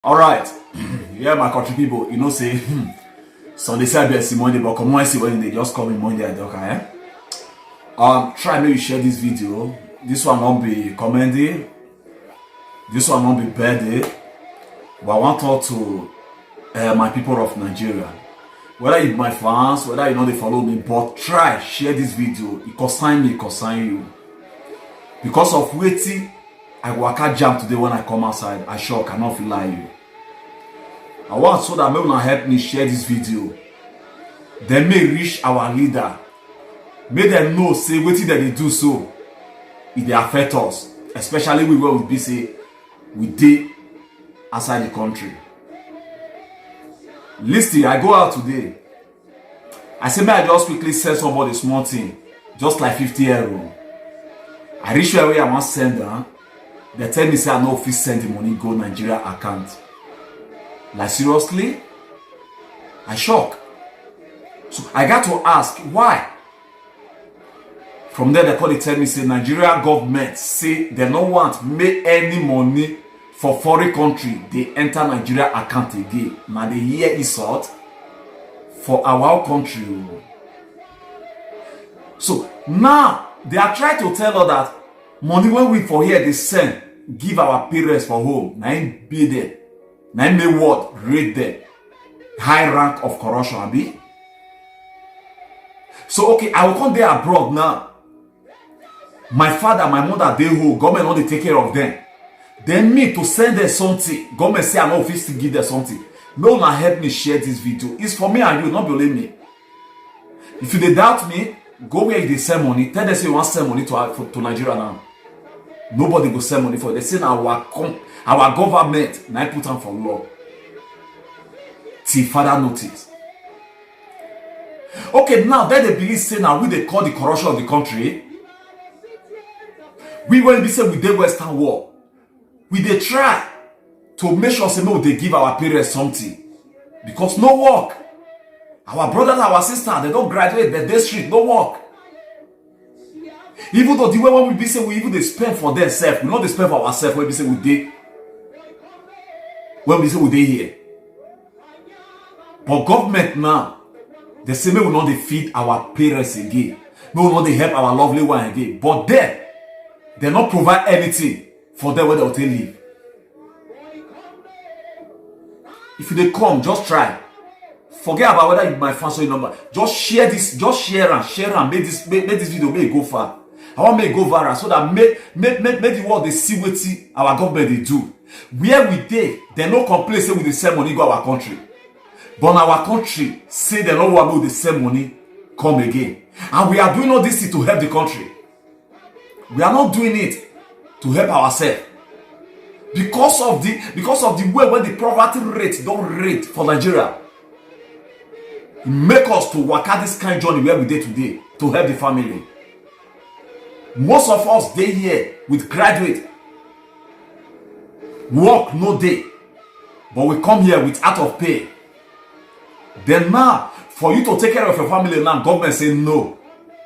All right, yeah, my country people, say, Sunday say I Monday, but come on, see when they just call me Monday, I don't care. Try maybe share this video. This one won't be comedy. This one won't be birthday. But I want to talk to my people of Nigeria. Whether you my fans, whether they follow me, but try share this video. It consign me, it consign you. Because of waiting, I waka jam today when I come outside. I sure cannot feel like you. I want so that maybe not help me share this video. They may reach our leader. Make them know say waiting that they do so. It they affect us, especially we where we be say we dey outside the country. Listen, I go out today. I say may I just quickly send somebody small thing, just like 50 euro. I reach where I want send them. They tell me say I no fit send the money go Nigeria account. Like seriously? I shock. So I got to ask why. From there they call it tell me say Nigeria government say they don't want make any money for foreign country they enter Nigeria account again. Now they hear it sort for our country. So now they are trying to tell us that money when we for here they send give our parents for home. Now ain't be there. Now ain't make what rate there. High rank of corruption, abi. So okay, I will come there abroad now. My father, my mother, they home. Government not they take care of them. Then me to send them something. Government say I no fit to give them something. No one help me share this video. It's for me and you, not believe me. If you they doubt me, go where they send money. Tell them say you want send money to Nigeria now. Nobody go send money for it. They say our government now put on for law. Till further notice. Okay, now then they believe say now we they call the corruption of the country. We when we say we did Western war, we they try to make sure say no they give our parents something because no work. Our brothers, our sisters, they don't graduate, they street, no work. Even though the way when we be say we even they spend for themselves, we not they spend for ourselves when we say we did. When we say we did here. But government now, they say we will not they feed our parents again. We will not they help our lovely one again. But they not provide anything for them when they will take leave. If they come, just try. Forget about whether you my fans or your number. Just share this, just share and make this video make it go far. I want to make it go viral so that make the world they see what our government they do. Where we dey, they no complain say we dey send money go our country. But our country say they no want to send money come again. And we are doing all this to help the country. We are not doing it to help ourselves. Because of the way when the poverty rate don't rate for Nigeria. It make us to work out this kind of journey where we dey today to help the family. Most of us dey here with graduate. Work no day. But we come here with out of pay. Then now, for you to take care of your family now, government say no.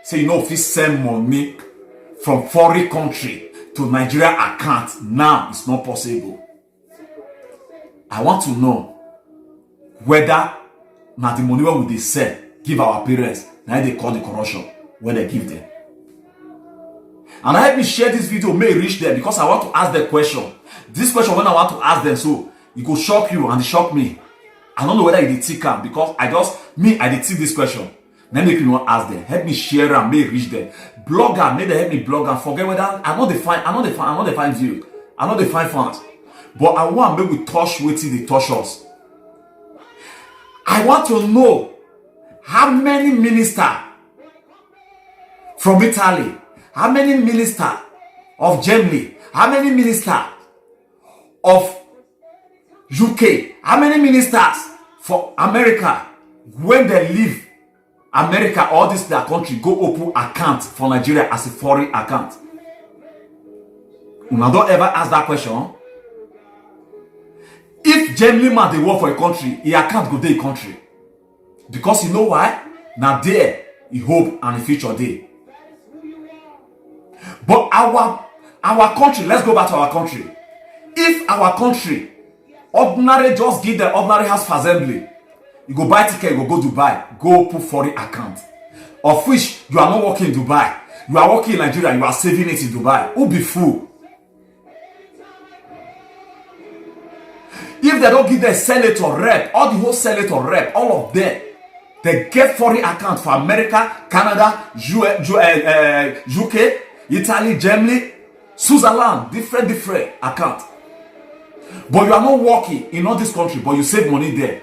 Say you know if you send money from foreign country to Nigeria account, now it's not possible. I want to know whether now the money what they sell give our parents, now they call the corruption when they give them. And help me share this video, may reach them because I want to ask them question. This question when I want to ask them, so it will shock you and it shock me. I don't know whether it did come because I did see this question. Then make me want ask them. Help me share and may reach them. Blogger, may they help me blog and forget whether I know they find view. I know they find fans. But I want maybe we touch waiting they touch us. I want to know how many ministers from Italy, how many ministers of Germany, how many ministers of UK, how many ministers for America when they leave America or this their country go open account for Nigeria as a foreign account. Una don't ever ask that question. If Germany man they work for a country, he account go dey country. Because you know why? Now there, he hope and the future day. But our country, let's go back to our country. If our country Ordinary, just give the ordinary house for assembly. You go buy ticket, you go Dubai, go put foreign account. Of which you are not working in Dubai. You are working in Nigeria, you are saving it in Dubai. Who be fool? If they don't give the senator rep, all the whole senator rep, all of them, they get foreign account for America, Canada, UK, Italy, Germany, Switzerland, different account. But you are not working in all this country, but you save money there.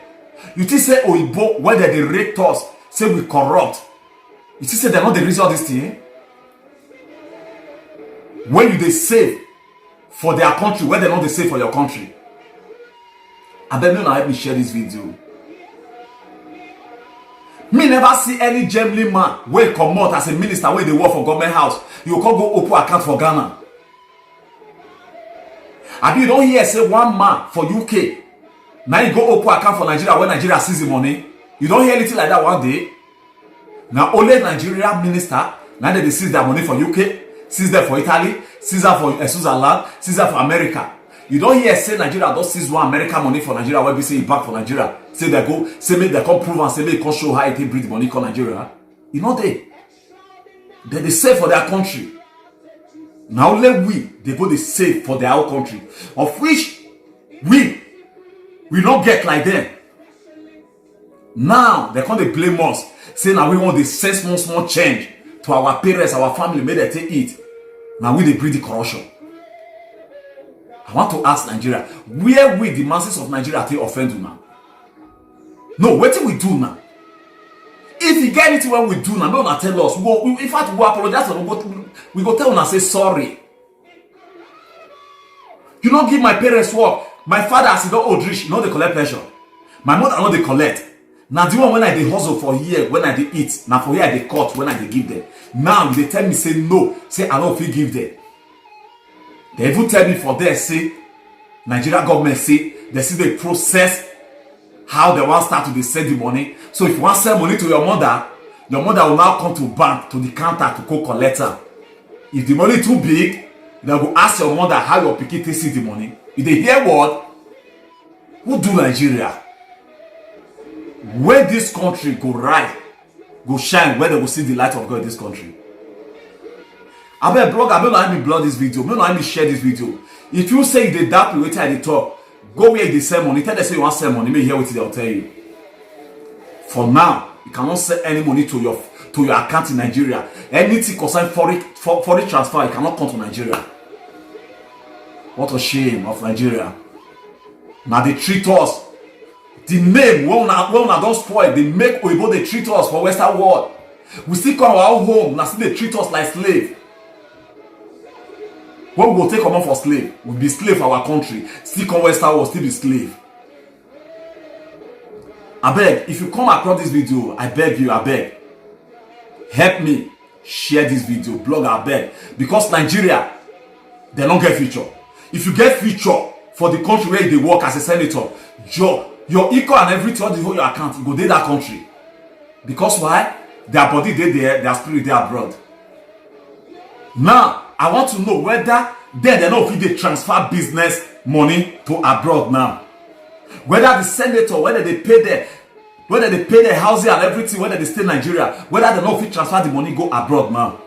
You think say Oyibo, whether they rate us, say we corrupt. You think say they're not the reason of this thing? When you they save for their country, where they not they save for your country. I bet me now help me share this video. Me never see any Germany man where come out as a minister where they work for government house. You can't go open account for Ghana. And you don't hear say one man for UK. Now you go open account for Nigeria when Nigeria sees the money. You don't hear anything like that one day. Now only Nigeria minister, now they seize their money for UK, seize them for Italy, seize them for Switzerland, seize them for America. You don't hear say Nigeria don't seize one American money for Nigeria where we say it back for Nigeria. Say they go, say make they come prove and say make they come show how it breed money call Nigeria. You know they save for their country. Now let they go they save for their own country. Of which we don't get like them. Now they come they blame us. Say now we want the small change to our parents, our family, may they take it. Now we they breed the corruption. I want to ask Nigeria, where will the masses of Nigeria take offend you now? No, what do we do now? If you get it when we do now, don't tell us. In fact, we go apologize and we go tell them and say sorry. You don't give my parents work. My father as he don't old rich, they collect pension. My mother know they collect. Now the one when I dey hustle for here, when I dey eat, now for here I dey cut, when I dey give them. Now they tell me say no, say I don't feel give them. They even tell me for there, say, Nigeria government say, they see the process, how they want start to send the money. So if you want to send money to your mother will now come to bank, to the counter to go collect her. If the money too big, they will ask your mother how your pikin take see the money. If they hear what, who do Nigeria? Where this country go rise, go shine, where they will see the light of God in this country. I bet blog, I don't let me blog this video. I don't let me share this video. If you say they doubt me, wait till they talk. Go where they sell money. Tell them say you want sell money. May hear what they'll tell you. For now, you cannot send any money to your account in Nigeria. Anything concern foreign transfer, you cannot come to Nigeria. What a shame of Nigeria. Now they treat us. The name when I don't spoil. They make Oyibo they treat us for Western world. We still come our own home. Now still they treat us like slave. When we go take command for slave, we'll be slave for our country. Still come Western world, still be slave. I beg, if you come across this video, I beg you, help me share this video, blog, I beg. Because Nigeria, they don't get future. If you get future for the country where they work as a senator, your equal and everything, all the whole your account, you go to that country. Because why? Their body they there, their spirit they abroad. Now, I want to know whether they know if they transfer business money to abroad now. Whether the senator, whether they pay their housing and everything, whether they stay in Nigeria, whether they know if they transfer the money go abroad now.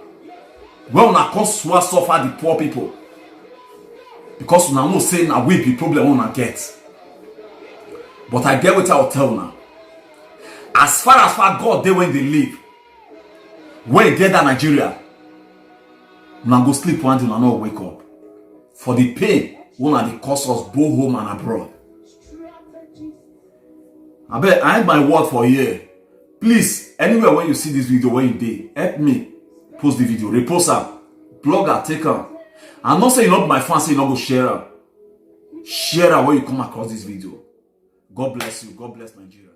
Well, now come suffer the poor people. Because now no say now we be problem on get. But I get what I'll tell now. As far God they when they live, when they get that Nigeria, now go sleep one day and not wake up. For the pain, one of the cause us both home and abroad. I bet I ain't my word for here. Please, anywhere when you see this video, when you did, help me post the video, repost am, blogger, take am. I'm not saying not my fans, say you not go share am. Share am when you come across this video. God bless you. God bless Nigeria.